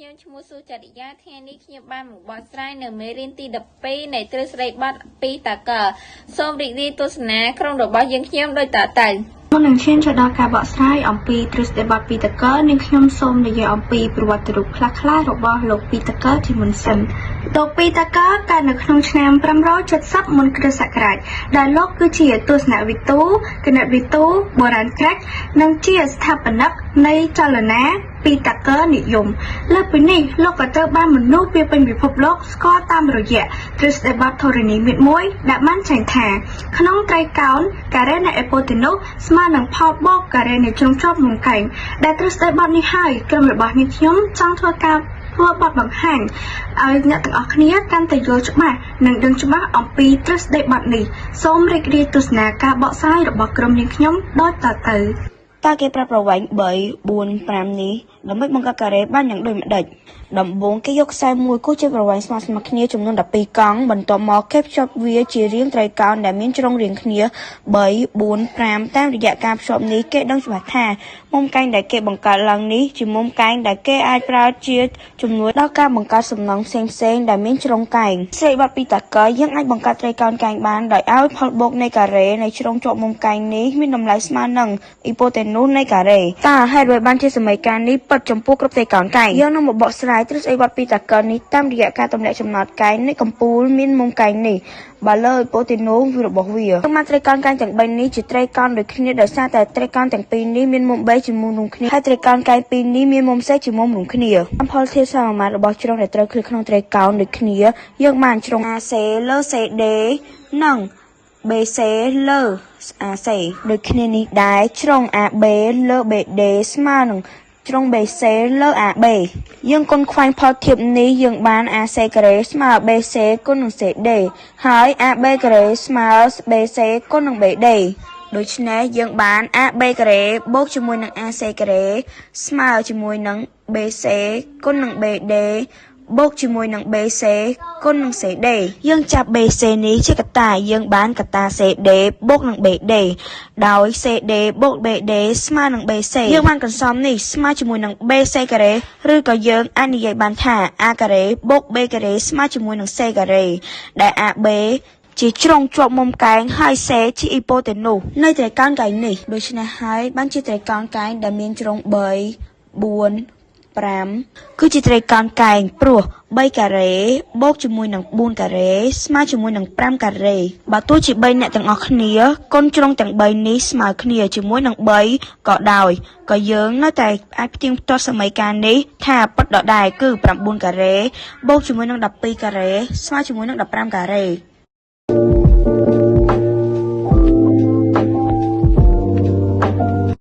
ខ្ញុំឈ្មោះស៊ូចរិយាថ្ងៃនេះខ្ញុំបានមកបកស្រាយនៅមេរៀនទី12នៃទ្រឹស្ដីបទពីតាកែសូមរីករាយទស្សនាក្រុមរបស់យើងខ្ញុំដោយតទៅមុននឹងឈានចូលដល់ការបកស្រាយអំពីទ្រឹស្ដីបទពីតាកែនាងខ្ញុំសូមនិយាយអំពីប្រវត្តិរូបខ្លះៗរបស់លោកពីតាកែជាមុនសិនលោកពីតាកែកើតនៅក្នុងឆ្នាំ570មុនគ្រិស្តសករាជដែលលោកគឺជាទស្សនវិទូគណិតវិទូបុរាណក្រាច់និងជាស្ថាបនិកនៃចលនាពីតាកែនិយមលើសពីនេះលោកក៏ត្រូវបានមនុស្សពីពេញពិភពលោកស្គាល់តាមរយៈទ្រឹស្ដីបទធរណីមាត្រមួយដែលបានចែងថាក្នុងត្រីកោណការ៉េនៃអេប៉ូតេនូសស្មើនឹងផលបូកការ៉េនៃជ្រុងជាប់មុំកែងដែលទ្រឹស្ដីបទនេះហើយក្រុមរបស់នេះខ្ញុំចង់ធ្វើការបទបង្ហាញឲ្យអ្នកទាំងអស់គ្នាកាន់តែយល់ច្បាស់និងដឹងច្បាស់អំពីទ្រឹស្ដីបទនេះសូមរីករាយទស្សនាការបកស្រាយរបស់ក្រុមយើងខ្ញុំដូចតទៅតើគេប្រាប់ប្រវែង3 4 5នេះដើម្បីបង្កើតការ៉េបានយ៉ាងដូចម្ដេចដំបូងគេយកខ្សែមួយគូសជាប្រវែងស្មើៗគ្នាចំនួន12កង់បន្ទាប់មកគេភ្ជាប់វាជារាងត្រីកោណដែលមានជ្រុងរាងគ្នា3 4 5តាមរយៈការភ្ជាប់នេះគេដឹងច្បាស់ថាមុំកែងដែលគេបង្កើតឡើងនេះជាមុំកែងដែលគេអាចប្រើជាជំនួយដល់ការបង្កើតសំណង់ផ្សេងៗដែលមានជ្រុងកែងស្ដីបទពីតាកែយើងអាចបង្កើតត្រីកោណកែងបានដោយឲ្យផលបូកនៃការ៉េនៃជ្រុងជាប់មុំកែងនេះមានតម្លៃស្មើនឹងអ៊ីប៉ូតេនូសនៃការ៉េតើហេតុអ្វីបានជាសមីការនេះពិតចំពោះគ្រប់ត្រីកោណកែងយើងនឹងមកបកស្រាយទ្រឹស្ដីបទពីតាកែនេះតាមរយៈការទម្លាក់ចំណោទកែងនៃកំពូលមានមុំកែងនេះបើលើអ៊ីប៉ូតេនូសរបស់វាទោះមកត្រីកោណកែងទាំង3នេះជាត្រីកោណដូចគ្នាដោយសារតែត្រីកោណទាំងពីរនេះមានមុំ3ជាមុំរួមគ្នាហើយត្រីកោណកែងពីរនេះមានមុំសេជាមុំរួមគ្នាអំផលធាតុសមាមាត្ររបស់ជ្រុងដែលត្រូវឃ្លៀក្នុងត្រីកោណដូចគ្នាយើងបានជ្រុង AC លើ CD និង BC លើ AC ដូចគ្នានេះដែរជ្រុង AB លើ BD ស្មើនឹងជ្រុង BC លើ AB យើងគុណខ្វែងផលធៀបនេះយើងបាន AC ការ៉េស្មើ BC គុណនឹង CD ហើយ AB ការ៉េស្មើ BC គុណនឹង BD ដូច្នេះយើងបាន AB ការ៉េបូកជាមួយនឹង AC ការ៉េស្មើជាមួយនឹង BC គុណនឹង BD បូកជាមួយនឹង BC គុណនឹង CD យើងចាប់ BC នេះជាកតាយើងបានកតា CD បូកនឹង BD ដោយ CD បូក BD ស្មើនឹង BC យើងបានកន្សំនេះស្មើជាមួយនឹង BC ការ៉េឬក៏យើងអាចនិយាយបានថា A ការ៉េបូក B ការ៉េស្មើជាមួយនឹង C ការ៉េដែល AB ជាជ្រុងជាប់មុំកែងហើយ C ជាអ៊ីប៉ូតេនូសនៃត្រីកោណកែងនេះដូច្នេះហើយបានជាត្រីកោណកែងដែលមានជ្រុង3 4 5គឺជាត្រីកោណកែងព្រោះ3ការ៉េបូកជាមួយនឹង4ការ៉េស្មើជាមួយនឹង5ការ៉េបើទោះជា3អ្នកទាំងអស់គ្នាគុណជ្រុងទាំង3នេះស្មើគ្នាជាមួយនឹង3ក៏ដោយក៏យើងនៅតែអាចផ្ទៀងផ្ទាត់សមីការនេះថាពិតដដែលគឺ9ការ៉េបូកជាមួយនឹង12ការ៉េស្មើជាមួយនឹង15ការ៉េ